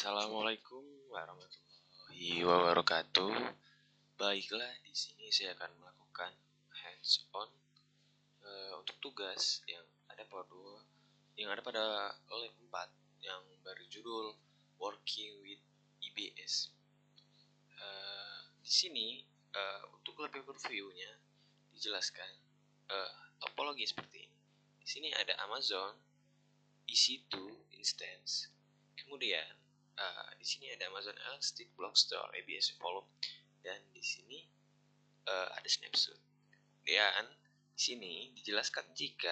Assalamualaikum warahmatullahi wabarakatuh. Baiklah, di sini saya akan melakukan hands-on untuk tugas yang ada pada lab 4 yang berjudul Working with EBS. Di sini untuk lab overview-nya dijelaskan topologi seperti ini. Di sini ada Amazon EC2 instance. Kemudian di sini ada Amazon Elastic Block Store EBS Volume, dan di sini ada snapshot. Dan di sini dijelaskan jika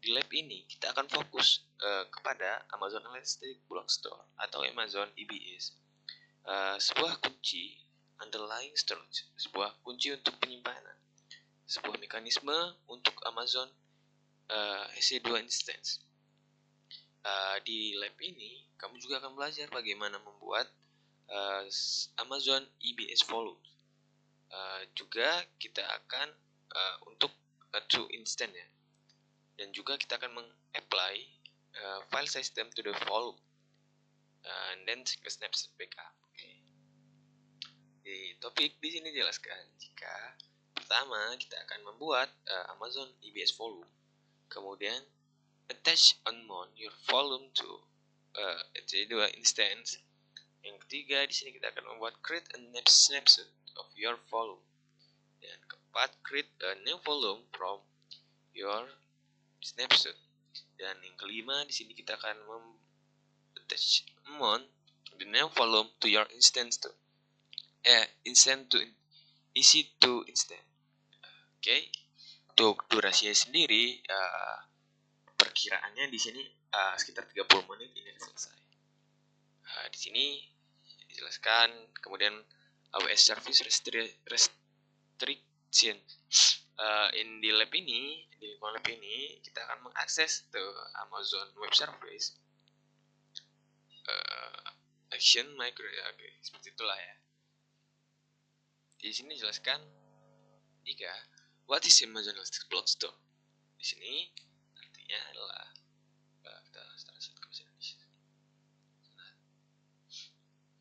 di lab ini kita akan fokus kepada Amazon Elastic Block Store atau Amazon EBS, sebuah kunci underlying storage, sebuah kunci untuk penyimpanan, sebuah mekanisme untuk Amazon EC2 instance. Di lab ini kamu juga akan belajar bagaimana membuat Amazon EBS Volume. Juga kita akan untuk to instant ya, dan juga kita akan meng-apply file system to the volume, and then take a snapshot backup. Di topik di sini dijelaskan jika pertama kita akan membuat Amazon EBS Volume, kemudian attach and mount your volume to EC2 instance. Yang ketiga, di sini kita akan membuat create a snapshot of your volume. Dan keempat, create a new volume from your snapshot. Dan yang kelima, di sini kita akan attach mount the new volume to your instance to EC2 instance. Oke. Untuk durasinya sendiri perkiraannya di sini sekitar 30 menit ini selesai. Di sini dijelaskan kemudian AWS Service Restriction. Di lab ini, di lingkungan lab ini kita akan mengakses ke Amazon Web Service Action Micro, seperti itulah ya. Di sini dijelaskan jika what is Amazon Elastic Block Store. Di sini artinya adalah kita translate ke bahasa Indonesia.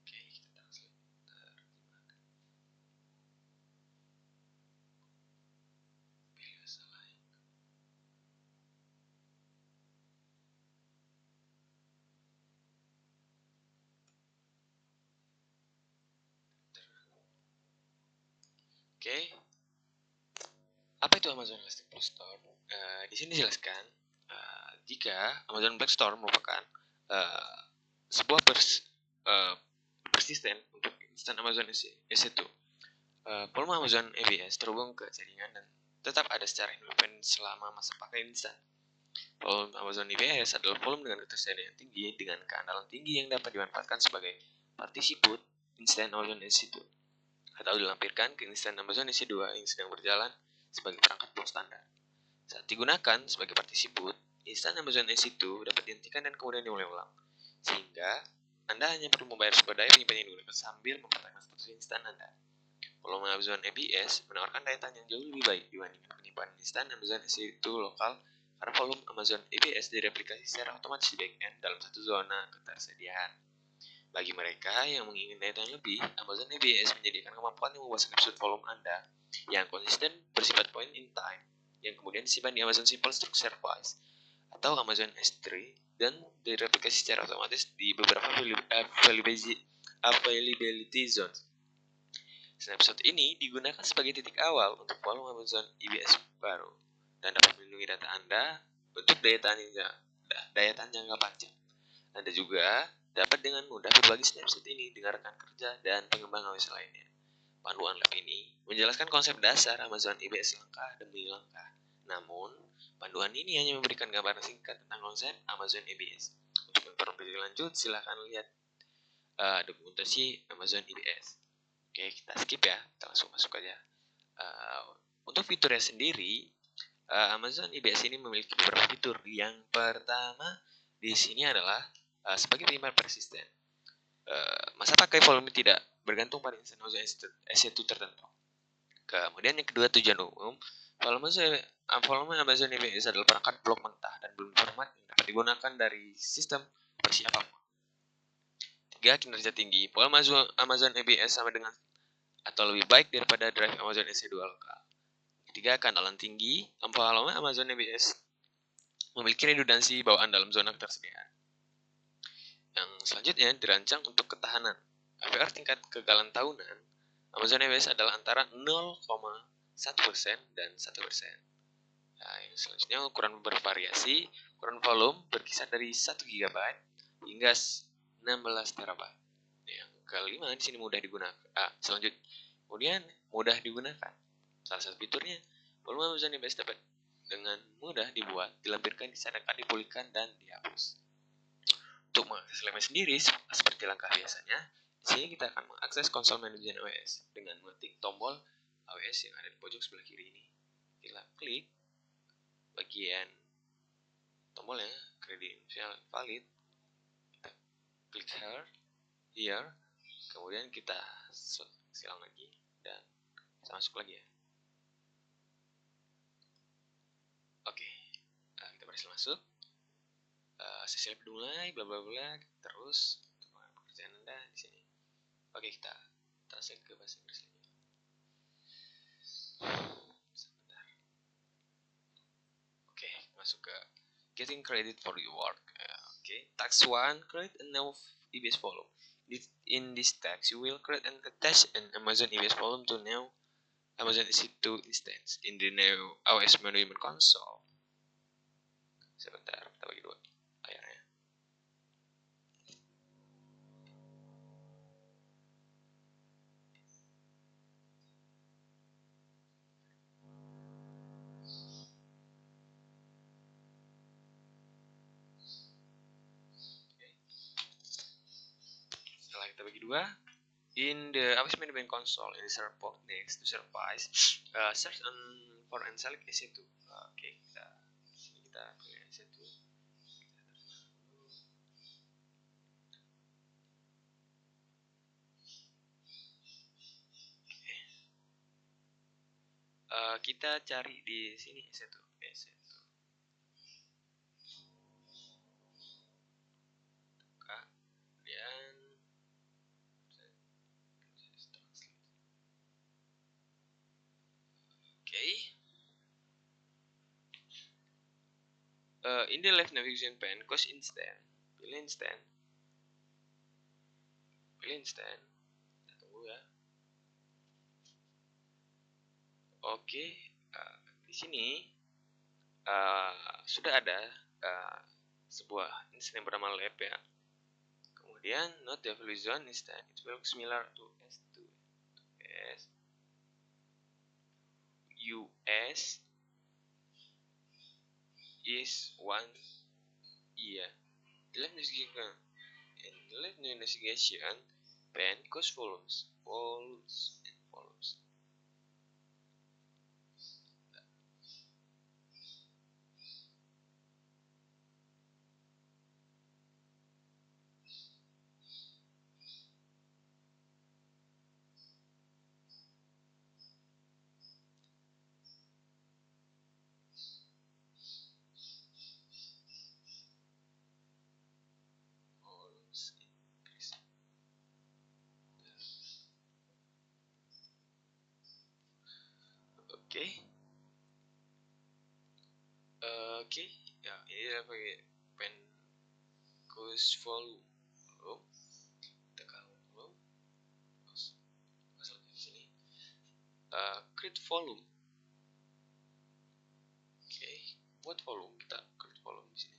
Oke, kita translate terjemahkan. Pilih bahasa lain. Oke. Apa itu Amazon Elastic Block Store? Di sini dijelaskan jika Amazon Block Store merupakan sebuah persisten untuk instan Amazon EC2. Volume Amazon EBS terhubung ke jaringan dan tetap ada secara independen selama masa pakai instan. Volume Amazon EBS adalah volume dengan ketersediaan tinggi dengan keandalan tinggi yang dapat dimanfaatkan sebagai partisiput instan Amazon EC2 atau dilampirkan ke instan Amazon EC2 yang sedang berjalan sebagai perangkat blok standar. Saat digunakan sebagai partisiput, instan Amazon EC2 dapat dihentikan dan kemudian dimulai ulang, sehingga Anda hanya perlu membayar sebuah daya penyimpanan yang digunakan sambil mempertahankan status instan Anda. Volume Amazon EBS menawarkan daya tahan yang jauh lebih baik dibandingkan penyimpanan instan Amazon EC2 lokal, karena volume Amazon EBS direplikasi secara otomatis di backend dalam satu zona ketersediaan. Bagi mereka yang menginginkan daya tahan lebih, Amazon EBS menyediakan kemampuan yang membuat snapshot volume Anda yang konsisten bersifat point in time, yang kemudian disimpan di Amazon Simple Structure Files atau Amazon S3 dan direplikasi secara otomatis di beberapa availability zones. Snapshot ini digunakan sebagai titik awal untuk volume Amazon EBS baru dan dapat melindungi data Anda untuk daya tahan jangka panjang. Anda juga dapat dengan mudah berbagi snapshot ini dengan rekan kerja dan pengembang AWS lainnya. Panduan lab ini menjelaskan konsep dasar Amazon EBS langkah demi langkah. Namun, panduan ini hanya memberikan gambaran singkat tentang konsep Amazon EBS. Untuk informasi lanjut, silahkan lihat dokumentasi Amazon EBS. Oke, kita skip ya, kita langsung masuk aja. Untuk fiturnya sendiri, Amazon EBS ini memiliki beberapa fitur. Yang pertama di sini adalah sebagai penyimpan persisten. Masa pakai volume tidak bergantung pada instan Amazon EC2 tertentu. Kemudian yang kedua, tujuan umum. Volume Amazon EBS adalah perangkat blok mentah dan belum format yang dapat digunakan dari sistem operasi apapun. Ketiga, kinerja tinggi. Pola Amazon EBS sama dengan atau lebih baik daripada drive Amazon EC2 lokal. Ketiga, keandalan tinggi. Pola Amazon EBS memiliki redundansi bawaan dalam zona ketersediaan. Yang selanjutnya dirancang untuk ketahanan. APR tingkat kegagalan tahunan Amazon EBS adalah antara 0,1% dan 1%. Nah, yang selanjutnya ukuran bervariasi. Ukuran volume berkisar dari 1 GB hingga 16 TB. Yang kelima di sini mudah digunakan. Kemudian mudah digunakan. Salah satu fiturnya, volume Amazon EBS dapat dengan mudah dibuat, dilampirkan, disadarkan, dipulihkan, dan dihapus. Untuk mengakses lemnya sendiri, seperti langkah biasanya, di sini kita akan mengakses konsol manajemen AWS dengan mengetik tombol AWS yang ada di pojok sebelah kiri ini. Kita klik bagian tombolnya, credential valid, kita klik here, kemudian kita silang lagi dan kita masuk lagi ya. Oke, kita berhasil masuk. Sesi dimulai, bla bla bla, terus untuk pekerjaan Anda di sini. Oke, kita translate ke bahasa Inggris lagi. Sebentar. Oke, masuk ke getting credit for your work. Oke, task 1, create a new EBS volume. In this task, you will create and attach an Amazon EBS volume to new Amazon EC2 instance in the new AWS Management Console. Sebentar, kita bagi dua layarnya. Setelah kita bagi dua, in the AWS Management Console, in the search box next to service, search for and select EC2. Oke, kita pilih EC2. Kita cari di sini EC2. Kemudian in the left navigation pane, close instant, pilih instant. Kita tunggu ya. Oke, di sini sudah ada sebuah instant yang bernama lab ya. Kemudian note the value zone instant, it will similar to S2. US is one year. The left navigation pane, cost volumes. Oke, ya ini adalah pakai pen cost volume. Tekan volume. Masalahnya di sini. Create volume. Oke, buat volume kita create volume di sini.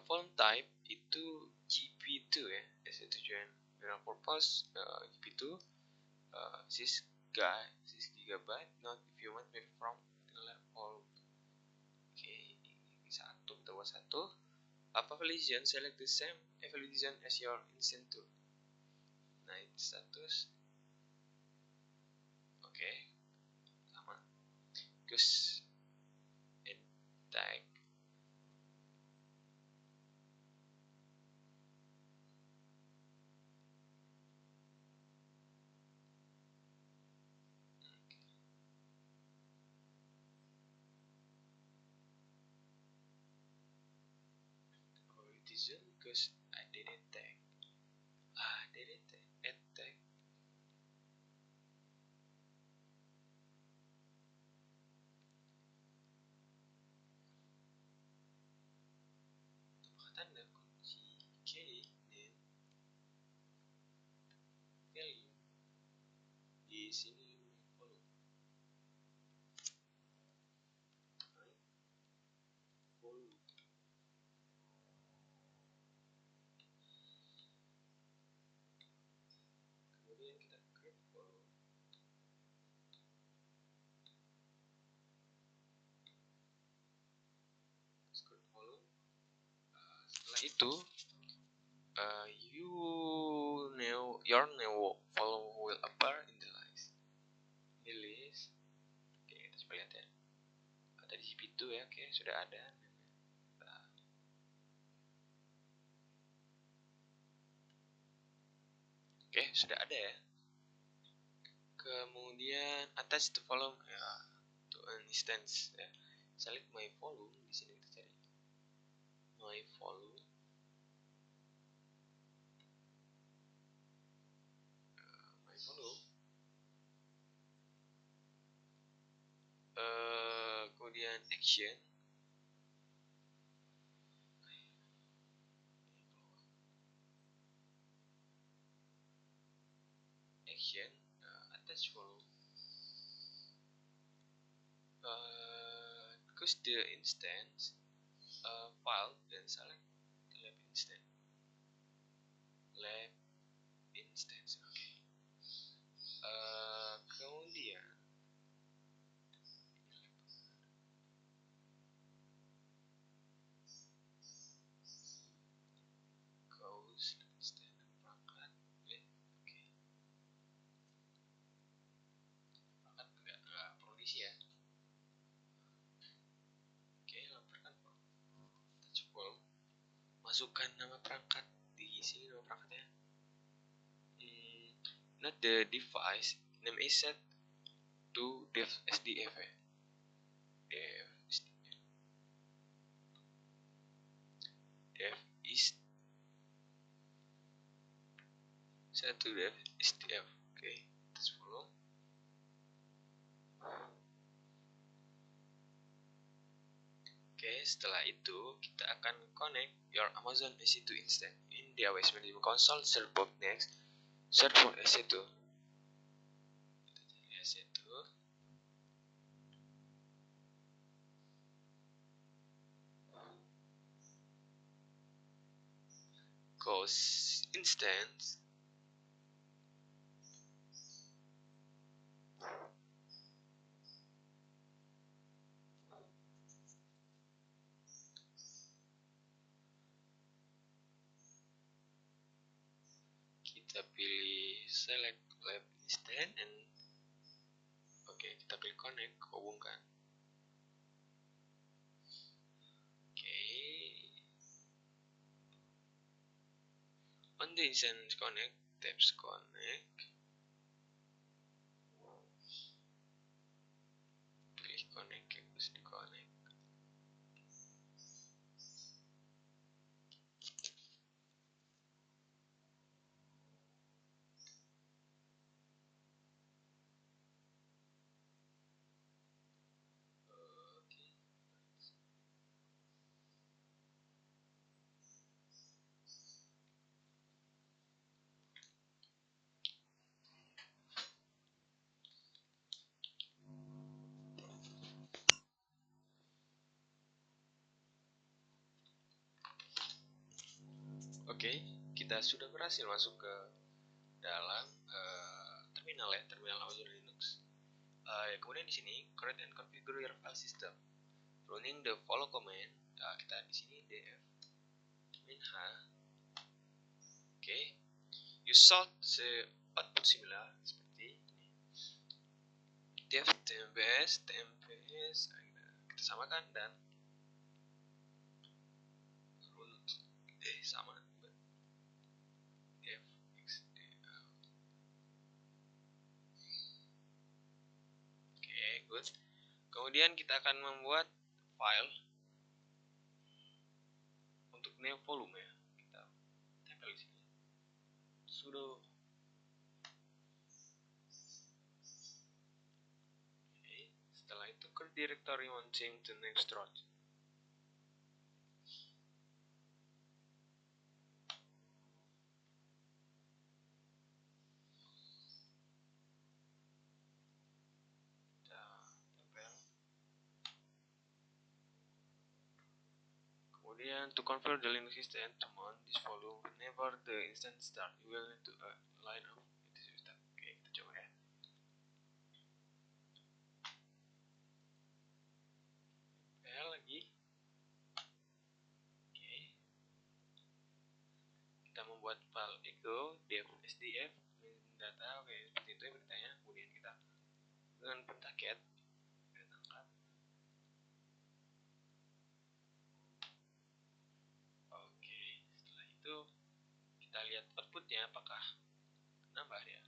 Volume type itu GP2 ya, as a tujuan general purpose GP2. This gigabyte, not if you want maybe from level. Oke, satu kita buat satu. Evaluation, select the same evaluation as your instant tool. Naik status. Oke, sama. Terus and tag. reason because I didn't tag. Didn't add tag. Tanda kunci key dan value di sini follow. Follow. Kemudian kita create follow. Create follow. Setelah itu your new follow will appear in the list. Oke, kita coba lihat ya. Tadi di itu ya, oke, sudah ada. Oke, sudah ada ya. Kemudian attach the volume ya, to an instance ya. Select my volume, di sini kita cari my volume. Kemudian action. Attach volume. Choose the instance file dan select lab instance. Oke. Kemudian close instance perangkat. Oke. Perangkat enggak perlu diisi ya. Oke, lamparkan touch volume. Masukkan nama perangkat di sini, nama perangkatnya. Not the device name is set to dev SDF ya. Dev is set to dev SDF. Oke, terus follow. Oke, setelah itu kita akan connect your Amazon EC2 instance in the AWS Management Console. Search for next. Search for EC2. Kita cari EC2. Close instance. Kita pilih select lab instance and oke, kita klik connect, hubungkan. On the instance connect, tabs connect, pilih connect, harus di connect. Oke, kita sudah berhasil masuk ke dalam terminal ya, terminal Amazon Linux. Kemudian di sini create and configure your file system. Running the follow command. Kita di sini df -h. Oke, you saw the output similar seperti ini. Def tmbs kita samakan dan run sama. Good. Kemudian kita akan membuat file untuk name volume ya, kita tempel di sini sudo. Okay. Setelah itu create directory on change to next route. Kemudian to configure the Linux system to mount this volume whenever the instance start, you will need to line up this system. Oke, kita coba ya. Lagi. Oke. Kita membuat file echo dev sdf data. Oke, seperti itu ya beritanya. Kemudian kita dengan perintah cat kita angkat. Oke, setelah itu kita lihat outputnya apakah nambah ya.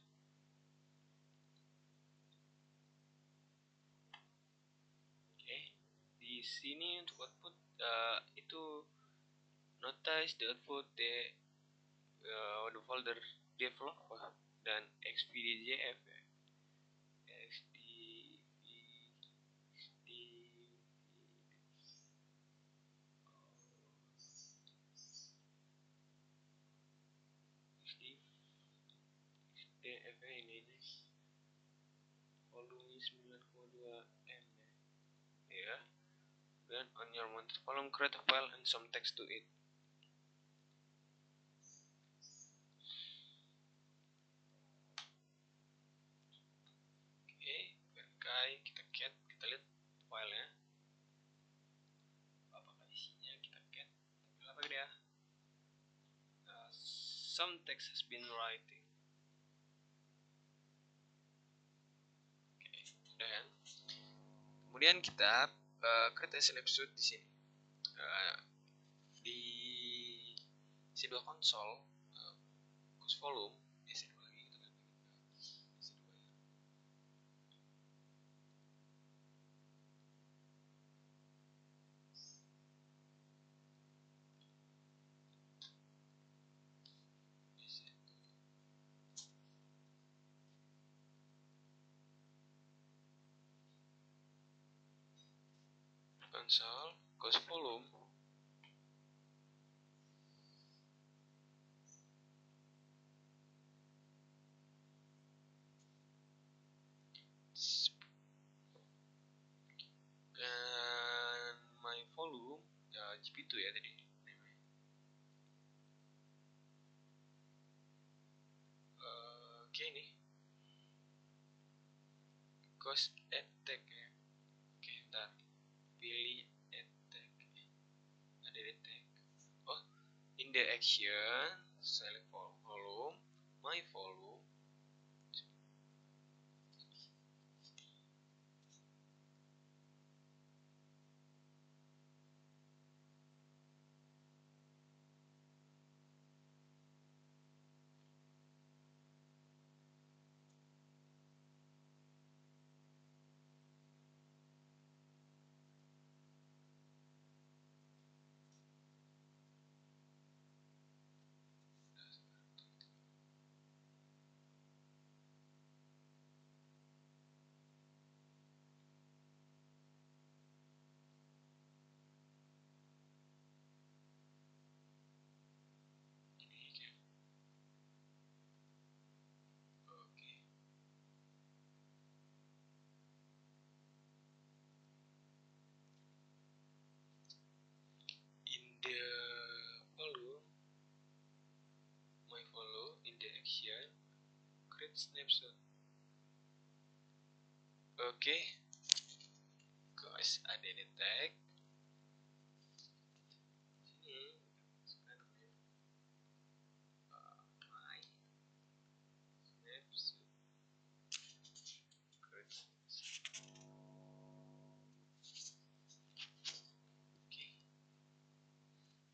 Oke, di sini untuk output itu notice the output the folder develop dan xpdjf ya. XDF ini volume 9,2 M ya. Then on your mounted volume create a file and some text to it. Oke, verify, kita cat, kita lihat filenya apakah isinya, kita cat apa dia. Some text has been writing. Oke, udah kan. Kemudian kita create a snapshot di sini. Di C2 console cus volume C2 lagi kita lihat C2 ya. Console cus volume dan my volume ya GP2 ya tadi. Oke ini cost attack ya. Oke ntar pilih attack, ada attack. Oh, in the action select volume, my volume. The volume, my volume, in the action, create snapshot. Oke, guys, ada di tag. Sini, my snapshot. Oke,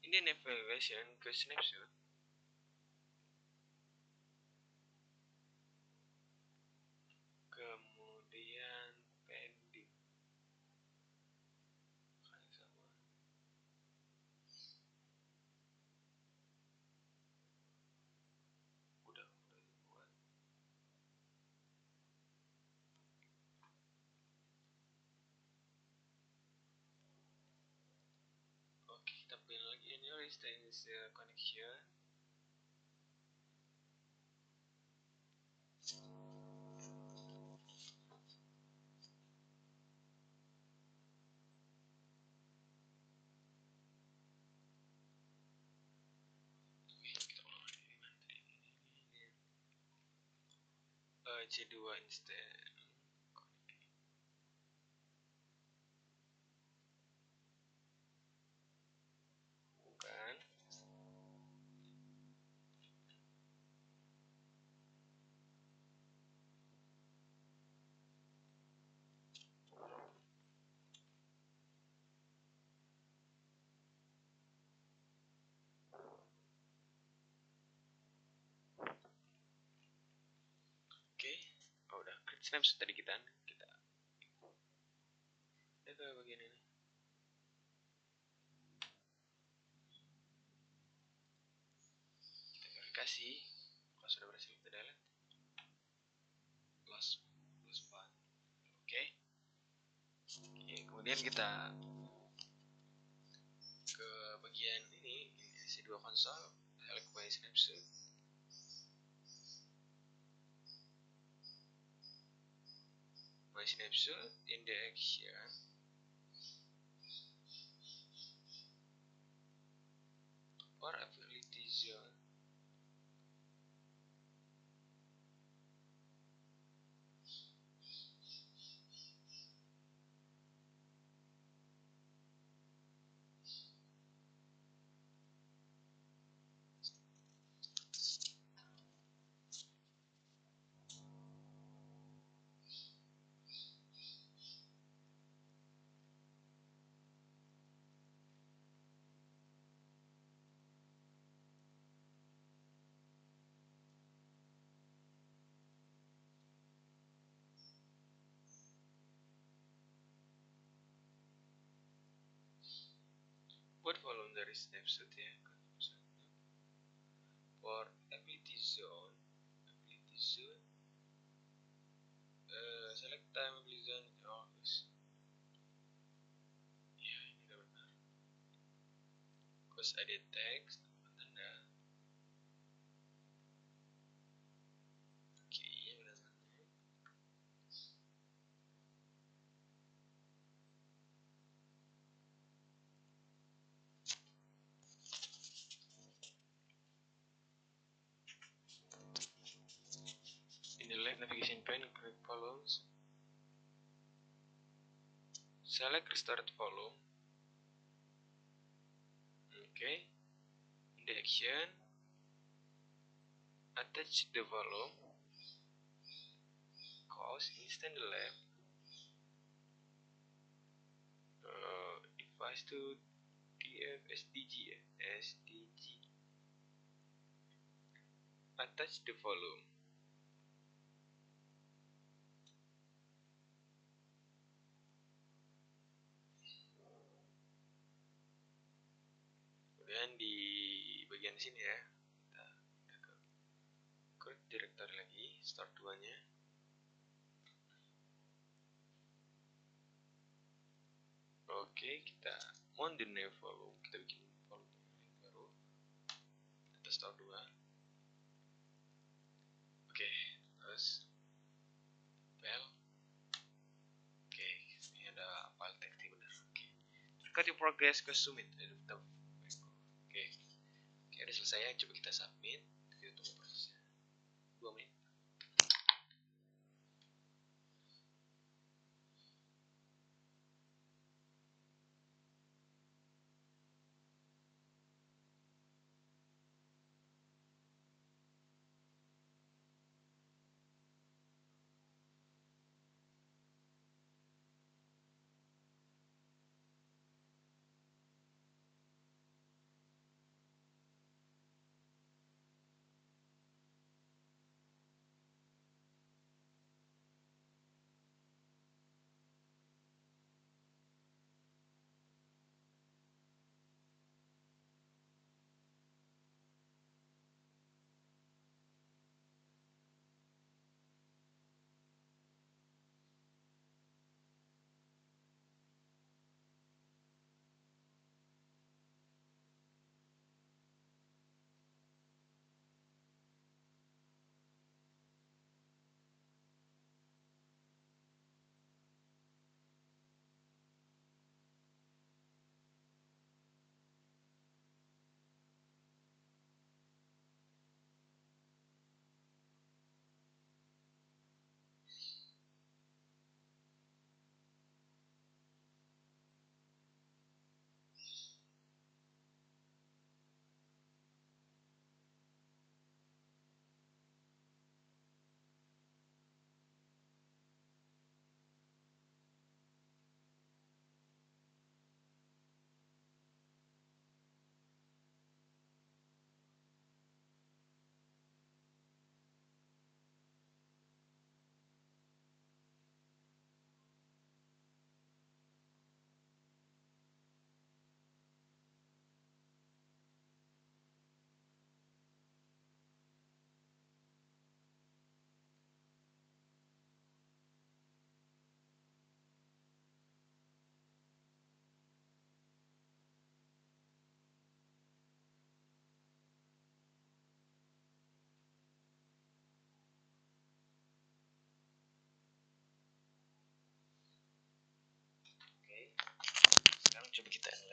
ini navigation ke snapshot. Kemudian pending Oke, kita pilih lagi annual instance connection. C2 instance bukan. Oke, udah create snapshot tadi kita ke bagian ini. Kita verifikasi apakah sudah berhasil kita delete. Plus part. Oke. Kemudian kita ke bagian ini C2 console, select my snapshot. My snapshot in the action. Or ability zone. Buat voluntary snapshot ya. For ability zone, select time ability zone. Oh, ya ini udah benar. Cause edit text, tanda. Oke, benar. In the left navigation pane, click volumes. Select restart volume. Okay. In the action, attach the volume. Cause instant left. Device to DF SDG. Attach the volume. Kemudian di bagian sini ya, kita ke create directory lagi, start 2 nya. Oke, kita on the new volume, kita bikin volume yang baru, kita start 2. Oke, terus file. Oke, ini ada file text benar. Oke, record your progress ke submit. Oke, udah selesai ya, coba kita submit. Kita tunggu prosesnya 2 menit.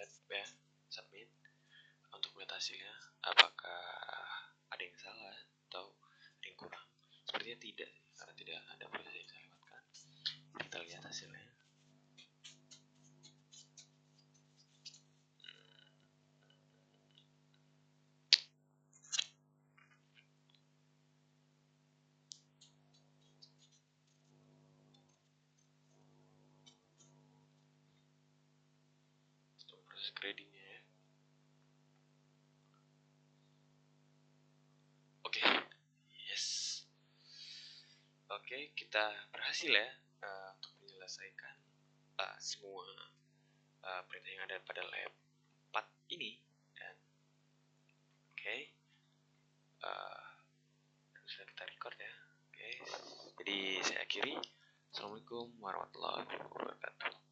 lab ya, submit. Untuk melihat hasilnya apakah ada yang salah atau ada yang kurang. Sepertinya tidak, karena tidak ada proses yang saya lewatkan. Kita lihat hasilnya. Untuk proses gradingnya ya. Oke, yes. Oke, kita berhasil ya untuk menyelesaikan semua perintah yang ada pada lab 4 ini. Dan oke, sudah kita record ya. Oke, jadi saya akhiri. Assalamualaikum warahmatullahi wabarakatuh.